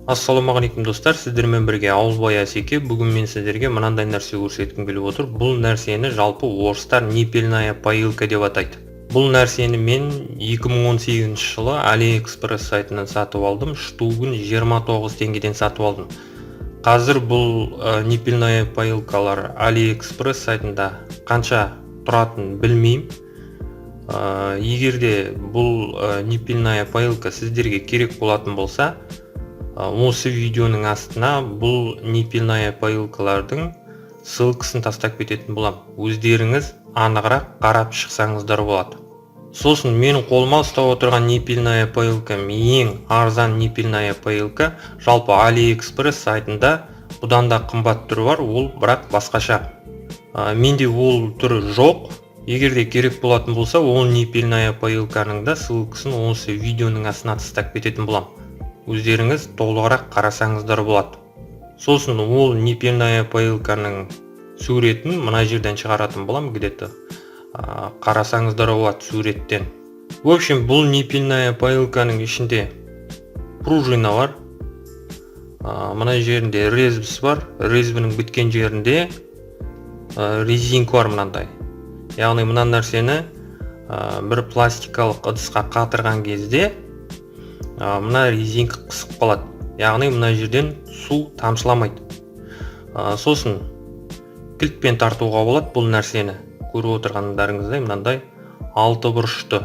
Ассалаумағалейкум достар, сіздермен бірге Ауылбай Асеке. Бүгін мен сіздерге мынандай нәрсе көрсеткім келіп отыр. Бұл нәрсені жалпы орыстар Ниппельная поилка деп атайды. Бұл нәрсені мен 2018 жылы Алиэкспресс сайтынан сатып алдым. Штугын 29 теңгеден сатып алдым. Қазір бұл Ниппельная поилкалар Алиэкспресс сайтында қанша тұратынын білмеймін. Егерде бұл Ниппельная поилка сіздерге керек болатын болса, осы видеоның астына бұл Ниппельная поилкалардың ссылкасын тастап кететін болам. Өздеріңіз анығырақ қарап шықсаңыздар болады. Сосын менің қолыма ұстап отырған Ниппельная поилка ең арзан Ниппельная поилка. Жалпы Алиэкспресс сайтында бұдан да қымбат түрі бар, ол бірақ басқаша. Менде ол түрі жоқ. Егерде керек болатын болса, ол Ниппельная поилканың да ссылкасын осы видеоның астына тастап кететін болам. Өздеріңіз толығырақ қарасаңыздар болады. Сосын ол Ниппельная поилканың суретін мына жерден шығаратын болам, где-то қарасаңыздар болады суреттен. В общем, бұл Ниппельная поилканың ішінде пружина бар. Мына жерінде резбіс бар. Резбінің біткен жерінде резинка бар мынандай. Яғни мына нәрсені бір пластикалық ыдысқа қатырған кезде мына резинка қысып қалады. Яғни мына жерден су тамшыламайды. Сосын кілтпен тартуға болады бұл нәрсені. Көріп отырғандарыңыздай мынандай 6 бұрышты.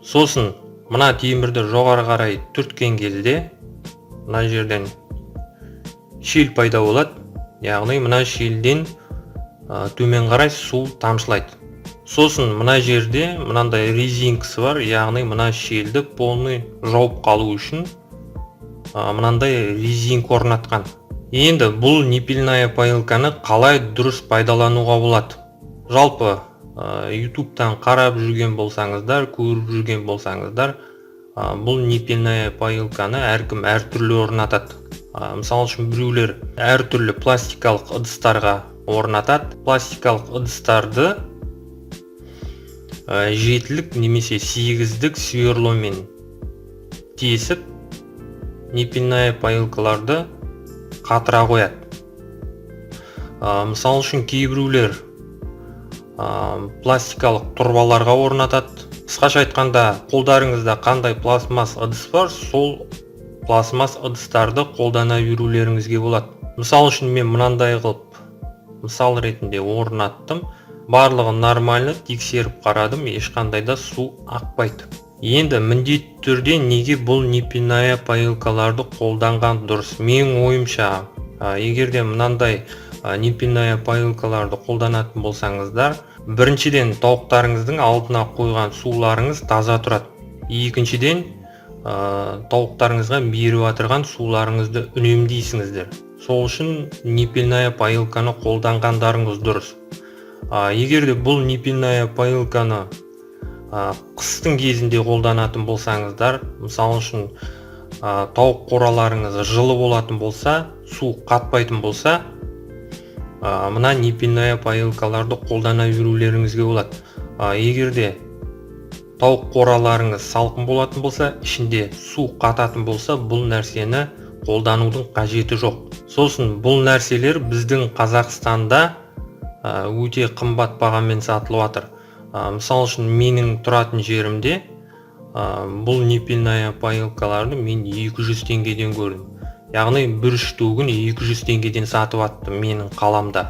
Сосын мына темірді жоғары қарай түрткен кезде мына жерден шел пайда болады. Яғни мына шелден төмен қарай су тамшылайды. Сосын мына жерде мынандай резинкасы бар, яғни мына шелді полный жауып қалу үшін мынандай резинка орнатқан. Енді бұл Ниппельная поилканы қалай дұрыс пайдалануға болады? Жалпы YouTube'тан қарап жүрген болсаңыздар, көріп жүрген болсаңыздар, бұл Ниппельная поилканы әркім әртүрлі орнатады. Мысалы үшін біреулер әртүрлі пластикалық ыдыстарға орнатады. Пластикалық ыдыстарды жетілік немесе сегіздік сверломен тесіп Ниппельная поилкаларды қатыра қояды. Мысалы үшін кейбіреулер пластикалық тұрбаларға орнатады. Қысқаша айтқанда, қолдарыңызда қандай пластмасс ыдыс бар, сол пластмасс ыдыстарды қолдана берулеріңізге болады. Мысалы үшін мен мынандай қылып мысал ретінде орнаттым. Барлығы нормально, тексеріп қарадым, ешқандай да су ақпайды. Енді міндетті түрде неге бұл Ниппельная поилкаларды қолданған дұрыс? Менің ойымша, егерде мынандай Ниппельная поилкаларды қолданатын болсаңыздар, біріншіден тауықтарыңыздың алдына қойған суларыңыз таза тұрады. Екіншіден тауықтарыңызға беріп отырған суларыңызды үнемдейсіңіздер. Сол үшін Ниппельная поилканы қолданғандарыңыз дұрыс. Егерде бұл Ниппельная поилканы қыстың кезінде қолданатын болсаңыздар, мысалы үшін тауық қораларыңыз жылы болатын болса, су қатпайтын болса, мына Ниппельная поилкаларды қолдана берулеріңізге болады. Егерде тауық қораларыңыз салқын болатын болса, ішінде су қататын болса, бұл нәрсені қолданудың қажеті жоқ. Сосын бұл нәрселер біздің Қазақстанда өте қымбат бағамен сатылып жатыр. Мысалы үшін менің тұратын жерімде бұл Ниппельная поилкаларды мен 200 теңгеден көрдім. Яғни бір штугын 200 теңгеден сатып аттым менің қаламда.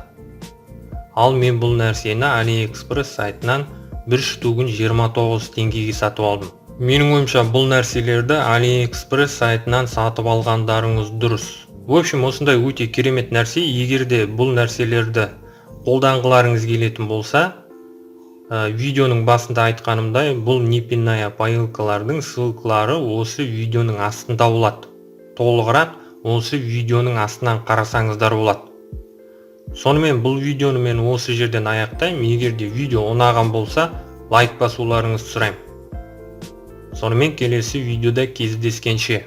Ал мен бұл нәрсені Алиэкспресс сайтынан бір штугын 29 теңгеге сатып алдым. Менің ойымша бұл нәрселерді Алиэкспресс сайтынан сатып алғандарыңыз дұрыс. В общем, осындай өте керемет нәрсе. Егерде бұл нәрселерді қолданғыларыңыз келетін болса, видеоның басында айтқанымдай, бұл Ниппельная поилкалардың ссылкалары осы видеоның астында болады. Толығырақ осы видеоның астынан қарасаңыздар болады. Сонымен бұл видеоны мен осы жерден аяқтаймын. Егерде видео ұнаған болса, лайк басуларыңызды сұраймын. Сонымен келесі видеода кездескенше.